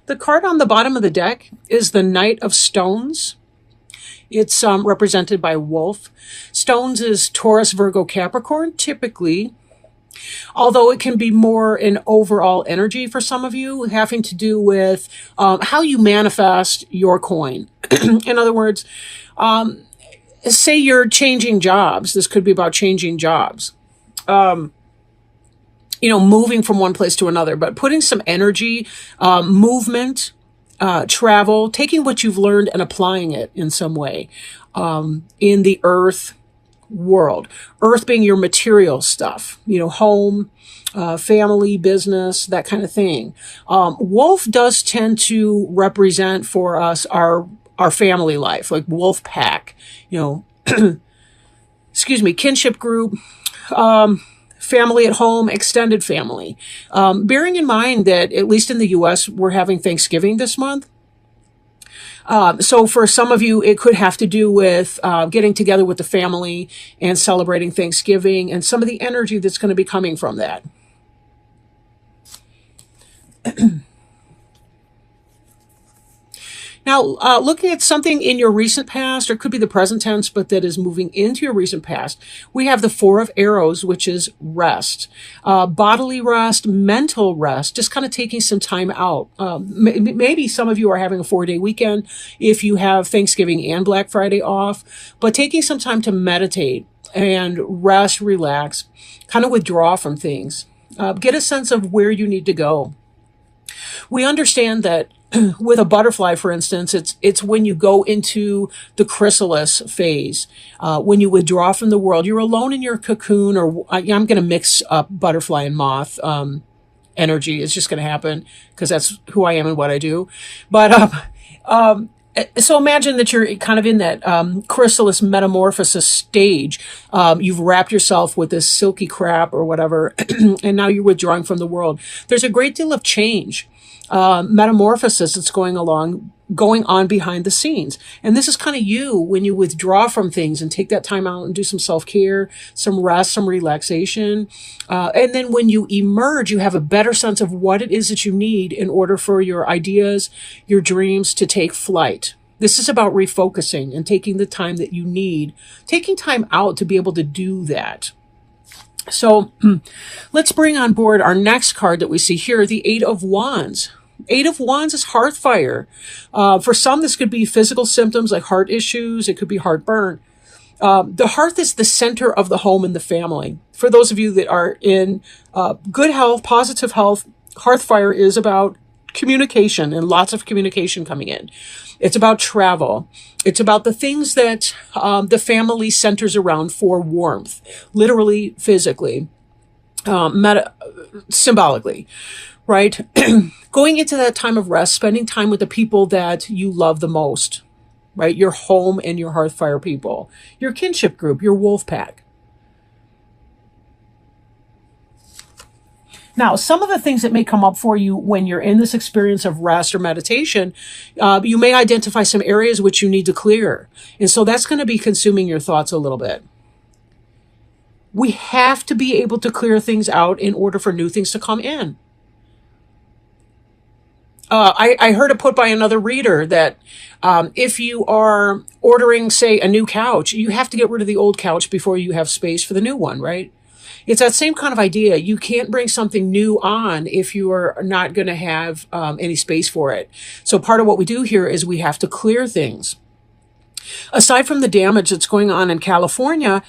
The card on the bottom of the deck is the Knight of Stones. It's represented by Wolf. Stones is Taurus, Virgo, Capricorn, typically. Although it can be more an overall energy for some of you, having to do with how you manifest your coin. In other words, say you're changing jobs. This could be about changing jobs. Moving from one place to another, but putting some energy, movement, travel, taking what you've learned and applying it in some way in the earth world. Earth being your material stuff, home, family, business, that kind of thing. Wolf does tend to represent for us our family life, like wolf pack, excuse me, kinship group, family at home, extended family. Bearing in mind that, at least in the U.S., we're having Thanksgiving this month. So for some of you, it could have to do with getting together with the family and celebrating Thanksgiving and some of the energy that's going to be coming from that. Now, looking at something in your recent past, or it could be the present tense, but that is moving into your recent past, we have the Four of Arrows, which is rest, bodily rest, mental rest, just kind of taking some time out. Maybe some of you are having a 4-day weekend if you have Thanksgiving and Black Friday off, but taking some time to meditate and rest, relax, kind of withdraw from things, get a sense of where you need to go. We understand that with a butterfly, for instance, it's when you go into the chrysalis phase, when you withdraw from the world, you're alone in your cocoon, or I'm going to mix up butterfly and moth energy. It's just going to happen because that's who I am and what I do. But so imagine that you're kind of in that chrysalis metamorphosis stage. You've wrapped yourself with this silky crap or whatever, and now you're withdrawing from the world. There's a great deal of change. Metamorphosis that's going on behind the scenes. And this is kind of you when you withdraw from things and take that time out and do some self-care, some rest, some relaxation. And then when you emerge, you have a better sense of what it is that you need in order for your ideas, your dreams to take flight. This is about refocusing and taking the time that you need, taking time out to be able to do that. So let's bring on board our next card that we see here, the Eight of Wands. Eight of Wands is hearth fire. For some, this could be physical symptoms like heart issues. It could be heartburn. The hearth is the center of the home and the family. For those of you that are in good health, positive health, hearth fire is about communication and lots of communication coming in. It's about travel. It's about the things that the family centers around for warmth, literally, physically, symbolically, right? Going into that time of rest, spending time with the people that you love the most, right? Your home and your hearth fire people, your kinship group, your wolf pack. Now, some of the things that may come up for you when you're in this experience of rest or meditation, you may identify some areas which you need to clear. And so that's going to be consuming your thoughts a little bit. We have to be able to clear things out in order for new things to come in. I heard it put by another reader that if you are ordering, say, a new couch, you have to get rid of the old couch before you have space for the new one, right? It's that same kind of idea. You can't bring something new on if you are not going to have any space for it. So part of what we do here is we have to clear things. Aside from the damage that's going on in California,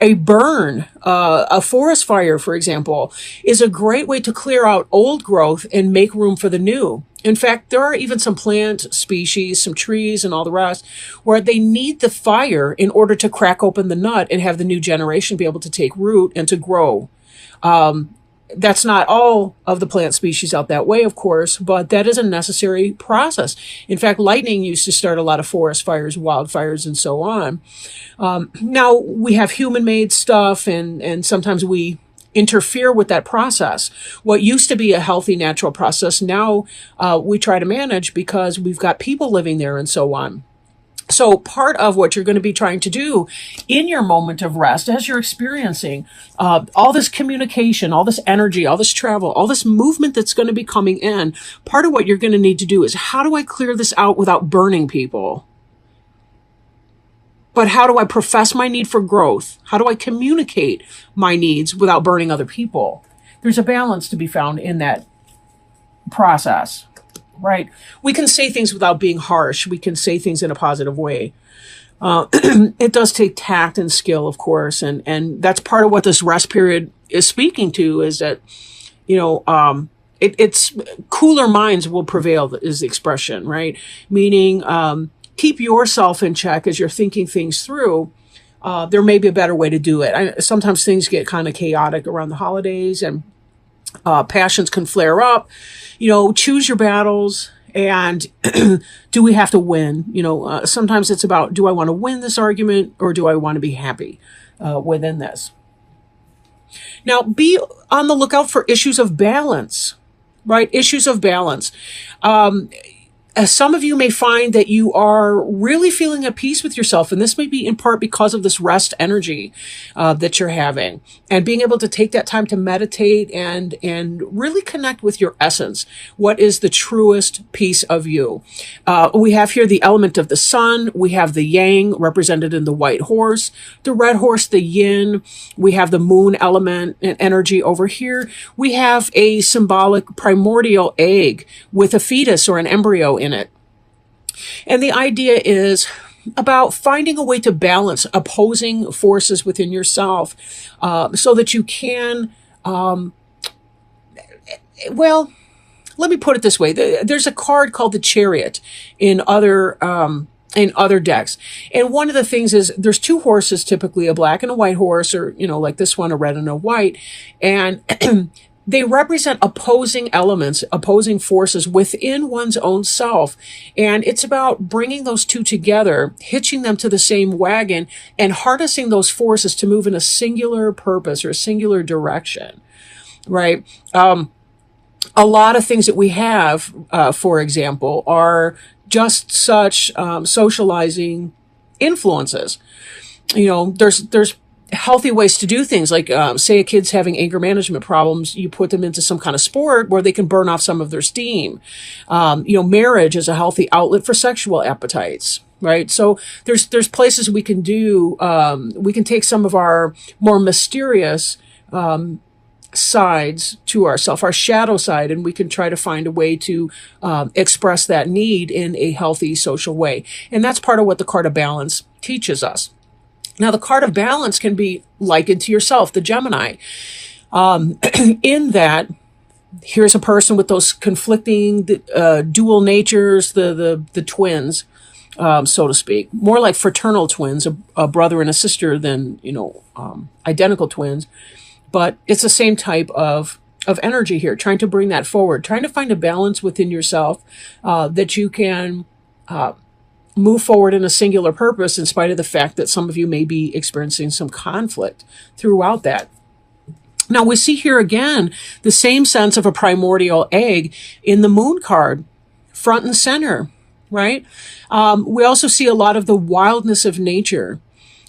a burn, a forest fire, for example, is a great way to clear out old growth and make room for the new. In fact, there are even some plant species, some trees and all the rest, where they need the fire in order to crack open the nut and have the new generation be able to take root and to grow. That's not all of the plant species out that way, of course, but that is a necessary process. In fact, lightning used to start a lot of forest fires, wildfires, and so on. Now, we have human-made stuff, and sometimes we interfere with that process. What used to be a healthy, natural process, now we try to manage because we've got people living there and so on. So part of what you're going to be trying to do in your moment of rest, as you're experiencing all this communication, all this energy, all this travel, all this movement that's going to be coming in, part of what you're going to need to do is, how do I clear this out without burning people? But how do I profess my need for growth? How do I communicate my needs without burning other people? There's a balance to be found in that process. Right. We can say things without being harsh. We can say things in a positive way. It does take tact and skill, of course. And that's part of what this rest period is speaking to, is that, it's cooler minds will prevail is the expression, right? Meaning, keep yourself in check as you're thinking things through. There may be a better way to do it. Sometimes things get kind of chaotic around the holidays, and passions can flare up. Choose your battles. And do we have to win? Sometimes it's about, do I want to win this argument, or do I want to be happy within this? Now, be on the lookout for issues of balance, right? Issues of balance. Some of you may find that you are really feeling at peace with yourself, and this may be in part because of this rest energy that you're having, and being able to take that time to meditate and really connect with your essence. What is the truest piece of you? We have here the element of the sun. We have the yang represented in the white horse, the red horse, the yin. We have the moon element and energy over here. We have a symbolic primordial egg with a fetus or an embryo in it. And the idea is about finding a way to balance opposing forces within yourself, so that you can, let me put it this way. There's a card called the Chariot in other decks. And one of the things is, there's two horses, typically a black and a white horse, or, like this one, a red and a white. And they represent opposing elements, opposing forces within one's own self. And it's about bringing those two together, hitching them to the same wagon, and harnessing those forces to move in a singular purpose or a singular direction, right? A lot of things that we have, for example, are just such socializing influences. There's healthy ways to do things, like say a kid's having anger management problems, you put them into some kind of sport where they can burn off some of their steam. Marriage is a healthy outlet for sexual appetites, right? So there's places we can do, we can take some of our more mysterious sides to ourselves, our shadow side, and we can try to find a way to express that need in a healthy social way. And that's part of what the card of balance teaches us. Now, the card of balance can be likened to yourself, the Gemini, in that here's a person with those conflicting dual natures, the twins, so to speak, more like fraternal twins, a brother and a sister than, identical twins. But it's the same type of energy here, trying to bring that forward, trying to find a balance within yourself that you can move forward in a singular purpose, in spite of the fact that some of you may be experiencing some conflict throughout that. Now, we see here again the same sense of a primordial egg in the moon card, front and center, right? We also see a lot of the wildness of nature.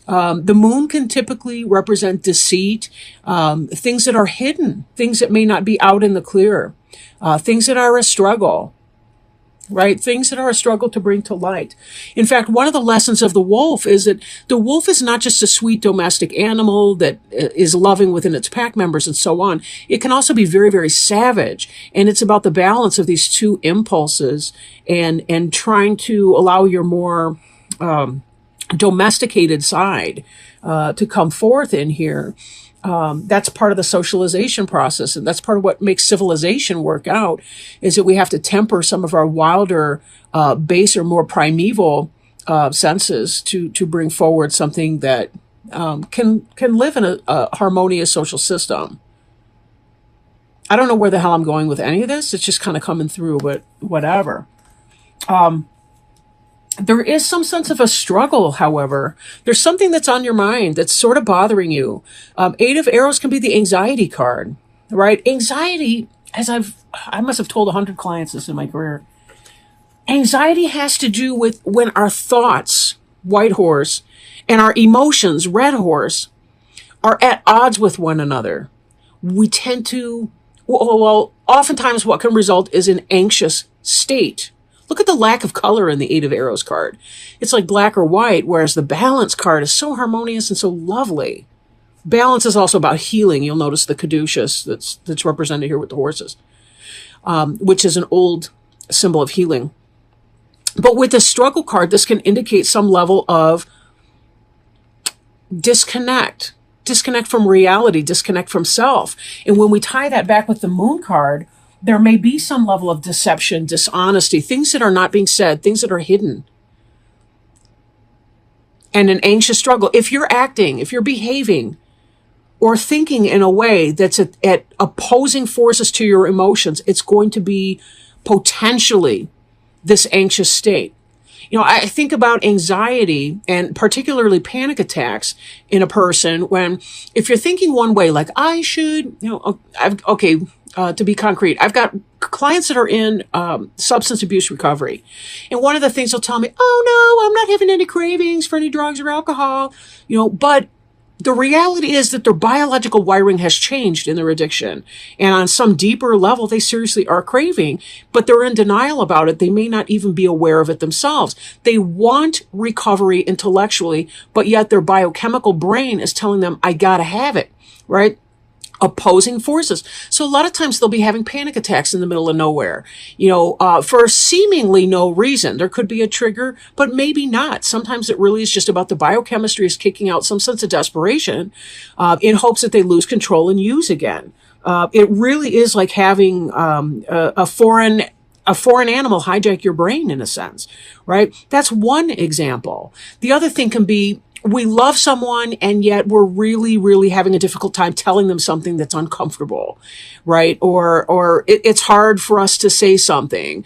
The moon can typically represent deceit, things that are hidden, things that may not be out in the clear, things that are a struggle, right? Things that are a struggle to bring to light. In fact, one of the lessons of the wolf is that the wolf is not just a sweet domestic animal that is loving within its pack members and so on. It can also be very, very savage. And it's about the balance of these two impulses and trying to allow your more domesticated side to come forth in here. That's part of the socialization process, and that's part of what makes civilization work out, is that we have to temper some of our wilder, baser, more primeval senses to bring forward something that can live in a harmonious social system. I don't know where the hell I'm going with any of this. It's just kind of coming through, but whatever. There is some sense of a struggle, however. There's something that's on your mind that's sort of bothering you. Eight of Arrows can be the anxiety card, right? Anxiety, I must have told 100 clients this in my career. Anxiety has to do with when our thoughts white horse, and our emotions, red horse, are at odds with one another, we tend to, oftentimes what can result is an anxious state. Look at the lack of color in the Eight of Arrows card. It's like black or white, whereas the Balance card is so harmonious and so lovely. Balance is also about healing. You'll notice the caduceus that's represented here with the horses, which is an old symbol of healing. But with the Struggle card, this can indicate some level of disconnect from reality, disconnect from self. And when we tie that back with the Moon card, there may be some level of deception, dishonesty, things that are not being said, things that are hidden, and an anxious struggle. If you're acting, if you're behaving or thinking in a way that's at opposing forces to your emotions, it's going to be potentially this anxious state. You know, I think about anxiety and particularly panic attacks in a person when, if you're thinking one way, like I should, to be concrete, I've got clients that are in substance abuse recovery. And one of the things they'll tell me, oh no, I'm not having any cravings for any drugs or alcohol, but the reality is that their biological wiring has changed in their addiction. And on some deeper level, they seriously are craving, but they're in denial about it. They may not even be aware of it themselves. They want recovery intellectually, but yet their biochemical brain is telling them, I gotta have it, right? Opposing forces. So a lot of times they'll be having panic attacks in the middle of nowhere, for seemingly no reason. There could be a trigger, but maybe not. Sometimes it really is just about the biochemistry is kicking out some sense of desperation in hopes that they lose control and use again. It really is like having a foreign animal hijack your brain in a sense, right? That's one example. The other thing can be, we love someone and yet we're really, really having a difficult time telling them something that's uncomfortable, right? Or it's hard for us to say something,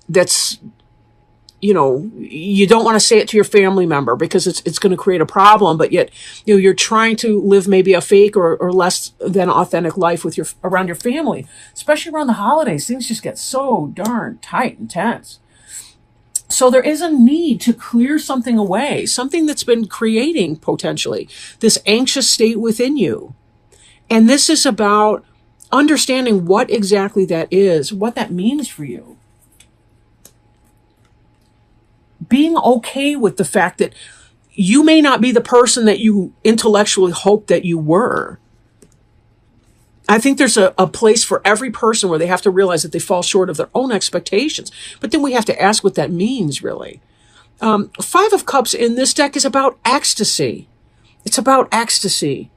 that's, you don't want to say it to your family member because it's going to create a problem, but yet, you're trying to live maybe a fake or less than authentic life with around your family, especially around the holidays. Things just get so darn tight and tense. So there is a need to clear something away, something that's been creating potentially this anxious state within you. And this is about understanding what exactly that is, what that means for you. Being okay with the fact that you may not be the person that you intellectually hoped that you were. I think there's a place for every person where they have to realize that they fall short of their own expectations. But then we have to ask what that means, really. Five of Cups in this deck is about ecstasy. It's about ecstasy.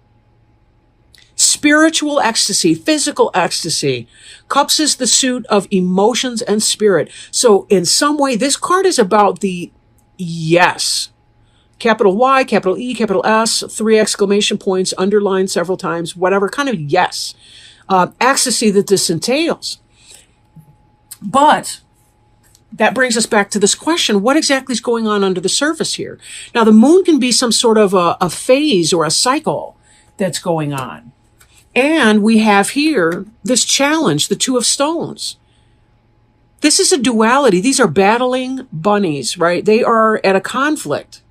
Spiritual ecstasy, physical ecstasy. Cups is the suit of emotions and spirit. So in some way, this card is about the yes. Capital Y, capital E, capital S, 3 exclamation points, underlined several times, whatever kind of yes. Ecstasy that this entails. But that brings us back to this question, what exactly is going on under the surface here? Now, the moon can be some sort of a phase or a cycle that's going on. And we have here this challenge, the Two of Stones. This is a duality. These are battling bunnies, right? They are at a conflict.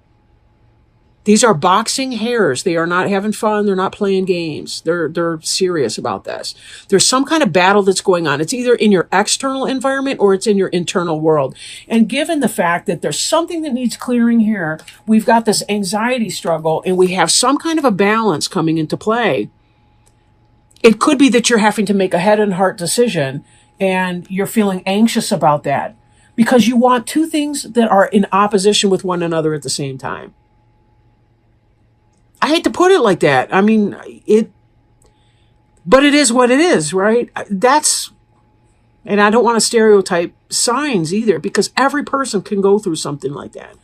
These are boxing hares. They are not having fun. They're not playing games. They're serious about this. There's some kind of battle that's going on. It's either in your external environment or it's in your internal world. And given the fact that there's something that needs clearing here, we've got this anxiety struggle and we have some kind of a balance coming into play. It could be that you're having to make a head and heart decision and you're feeling anxious about that because you want two things that are in opposition with one another at the same time. I hate to put it like that. I mean, but it is what it is, right? And I don't want to stereotype signs either because every person can go through something like that.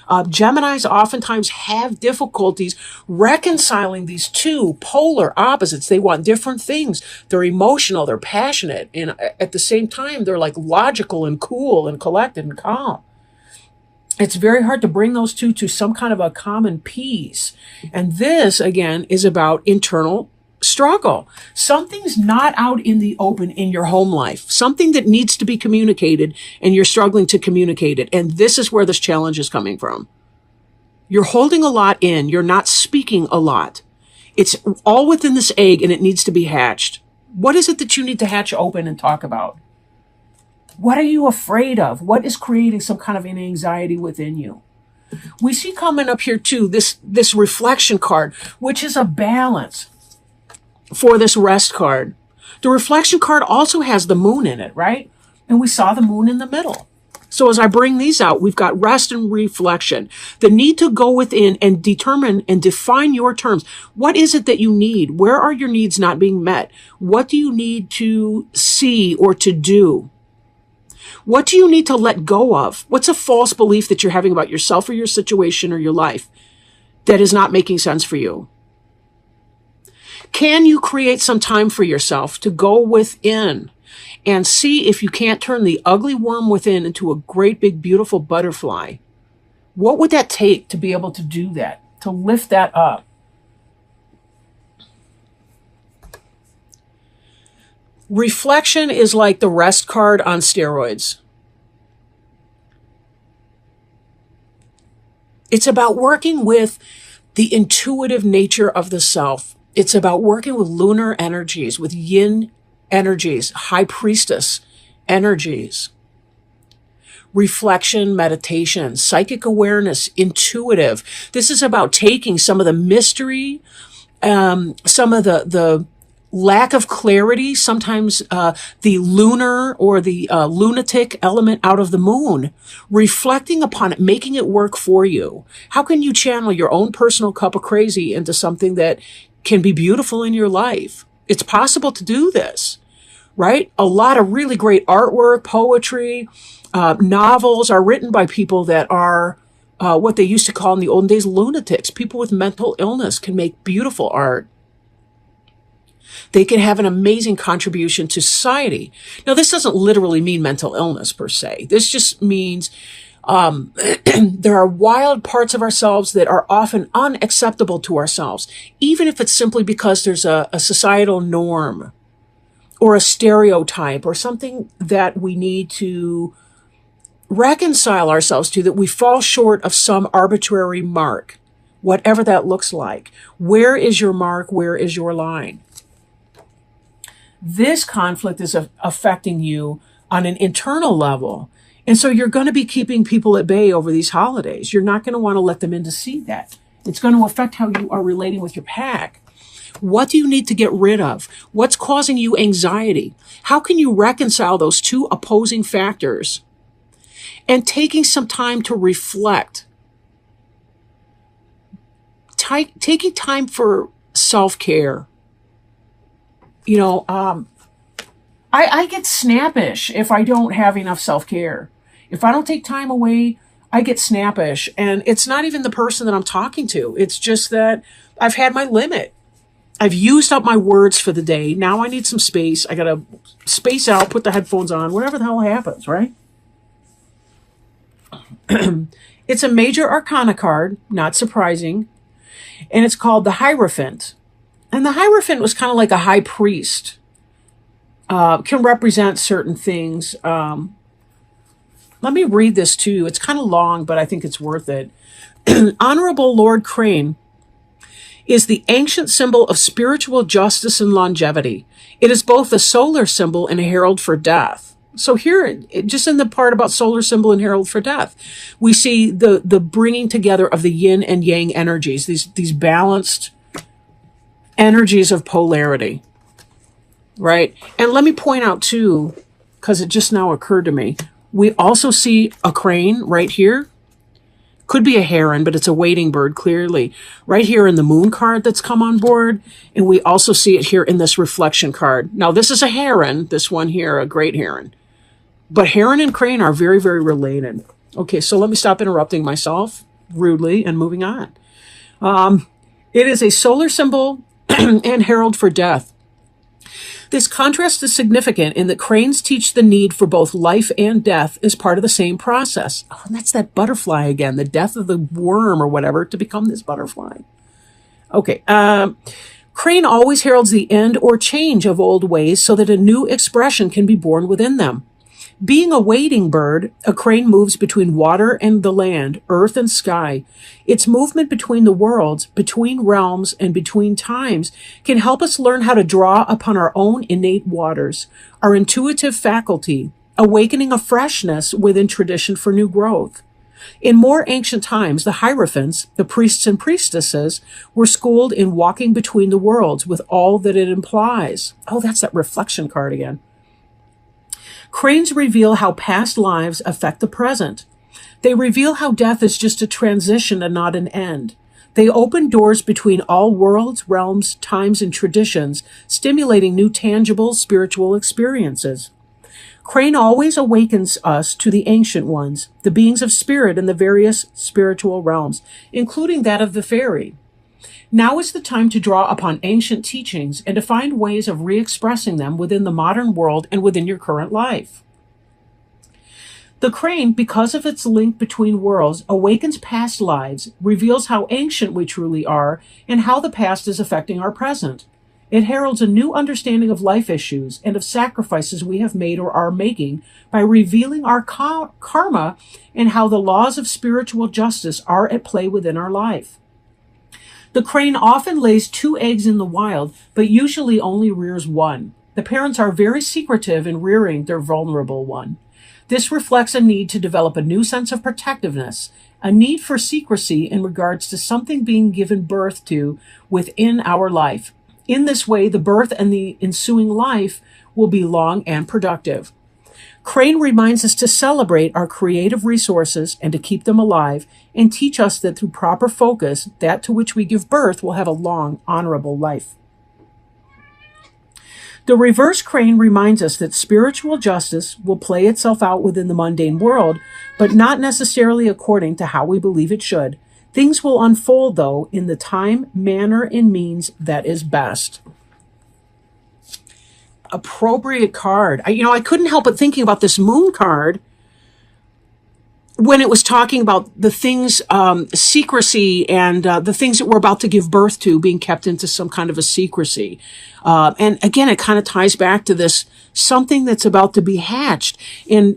Geminis oftentimes have difficulties reconciling these two polar opposites. They want different things. They're emotional, they're passionate, and at the same time, they're like logical and cool and collected and calm. It's very hard to bring those two to some kind of a common peace. And this, again, is about internal struggle. Something's not out in the open in your home life. Something that needs to be communicated and you're struggling to communicate it. And this is where this challenge is coming from. You're holding a lot in. You're not speaking a lot. It's all within this egg and it needs to be hatched. What is it that you need to hatch open and talk about? What are you afraid of? What is creating some kind of an anxiety within you? We see coming up here too, this reflection card, which is a balance for this rest card. The reflection card also has the moon in it, right? And we saw the moon in the middle. So as I bring these out, we've got rest and reflection. The need to go within and determine and define your terms. What is it that you need? Where are your needs not being met? What do you need to see or to do? What do you need to let go of? What's a false belief that you're having about yourself or your situation or your life that is not making sense for you? Can you create some time for yourself to go within and see if you can't turn the ugly worm within into a great big beautiful butterfly? What would that take to be able to do that, to lift that up? Reflection is like the rest card on steroids. It's about working with the intuitive nature of the self. It's about working with lunar energies, with yin energies, high priestess energies. Reflection, meditation, psychic awareness, intuitive. This is about taking some of the mystery, some of the lack of clarity, sometimes the lunar or the lunatic element out of the moon, reflecting upon it, making it work for you. How can you channel your own personal cup of crazy into something that can be beautiful in your life? It's possible to do this, right? A lot of really great artwork, poetry, novels are written by people that are what they used to call in the olden days lunatics. People with mental illness can make beautiful art. They can have an amazing contribution to society. Now, this doesn't literally mean mental illness per se. This just means there are wild parts of ourselves that are often unacceptable to ourselves, even if it's simply because there's a societal norm or a stereotype or something that we need to reconcile ourselves to, that we fall short of some arbitrary mark, whatever that looks like. Where is your mark? Where is your line? This conflict is affecting you on an internal level. And so you're going to be keeping people at bay over these holidays. You're not going to want to let them in to see that. It's going to affect how you are relating with your pack. What do you need to get rid of? What's causing you anxiety? How can you reconcile those two opposing factors? And taking some time to reflect. Taking time for self-care. You know, I get snappish if I don't have enough self-care. If I don't take time away, I get snappish. And it's not even the person that I'm talking to. It's just that I've had my limit. I've used up my words for the day. Now I need some space. I got to space out, put the headphones on, whatever the hell happens, right? It's a major arcana card, not surprising. And it's called the Hierophant. And the Hierophant was kind of like a high priest. Can represent certain things. Let me read this to you. It's kind of long, but I think it's worth it. Honorable Lord Crane is the ancient symbol of spiritual justice and longevity. It is both a solar symbol and a herald for death. So here, just in the part about solar symbol and herald for death, we see the bringing together of the yin and yang energies, these balanced energies of polarity, right? And let me point out too, because it just now occurred to me, we also see a crane right here. Could be a heron, but it's a wading bird, clearly. Right here in the moon card that's come on board. And we also see it here in this reflection card. Now, this is a heron, this one here, a great heron. But heron and crane are very, very related. Okay, so let me stop interrupting myself rudely and moving on. It is a solar symbol and herald for death. This contrast is significant in that cranes teach the need for both life and death as part of the same process. Oh, and that's that butterfly again, the death of the worm or whatever to become this butterfly. Okay. Crane always heralds the end or change of old ways so that a new expression can be born within them. Being a wading bird, a crane moves between water and the land, earth and sky. Its movement between the worlds, between realms, and between times can help us learn how to draw upon our own innate waters, our intuitive faculty, awakening a freshness within tradition for new growth. In more ancient times, the hierophants, the priests and priestesses, were schooled in walking between the worlds with all that it implies. Oh, that's that reflection card again. Cranes reveal how past lives affect the present. They reveal how death is just a transition and not an end. They open doors between all worlds, realms, times, and traditions, stimulating new tangible spiritual experiences. Crane always awakens us to the ancient ones, the beings of spirit in the various spiritual realms, including that of the fairy. Now is the time to draw upon ancient teachings and to find ways of re-expressing them within the modern world and within your current life. The crane, because of its link between worlds, awakens past lives, reveals how ancient we truly are, and how the past is affecting our present. It heralds a new understanding of life issues and of sacrifices we have made or are making by revealing our karma and how the laws of spiritual justice are at play within our life. The crane often lays 2 eggs in the wild, but usually only rears one. The parents are very secretive in rearing their vulnerable one. This reflects a need to develop a new sense of protectiveness, a need for secrecy in regards to something being given birth to within our life. In this way, the birth and the ensuing life will be long and productive. Crane reminds us to celebrate our creative resources and to keep them alive, and teach us that through proper focus, that to which we give birth will have a long, honorable life. The reverse crane reminds us that spiritual justice will play itself out within the mundane world, but not necessarily according to how we believe it should. Things will unfold, though, in the time, manner, and means that is best. Appropriate card. I couldn't help but thinking about this moon card when it was talking about the things, secrecy, and the things that we're about to give birth to being kept into some kind of a secrecy. And again, it kind of ties back to this something that's about to be hatched, and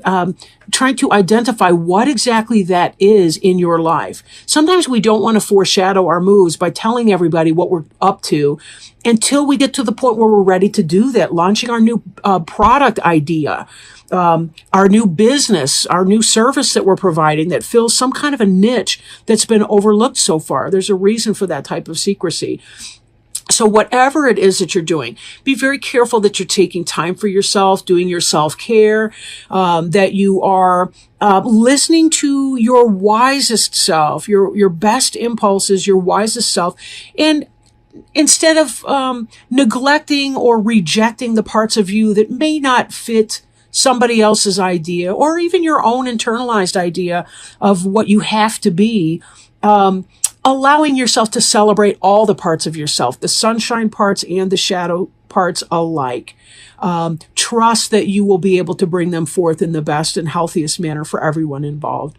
trying to identify what exactly that is in your life. Sometimes we don't want to foreshadow our moves by telling everybody what we're up to until we get to the point where we're ready to do that, launching our new product idea, our new business, our new service that we're providing that fills some kind of a niche that's been overlooked so far. There's a reason for that type of secrecy. So whatever it is that you're doing, be very careful that you're taking time for yourself, doing your self-care, that you are listening to your wisest self, your best impulses, your wisest self, and instead of neglecting or rejecting the parts of you that may not fit somebody else's idea or even your own internalized idea of what you have to be, allowing yourself to celebrate all the parts of yourself, the sunshine parts and the shadow parts alike. Trust that you will be able to bring them forth in the best and healthiest manner for everyone involved.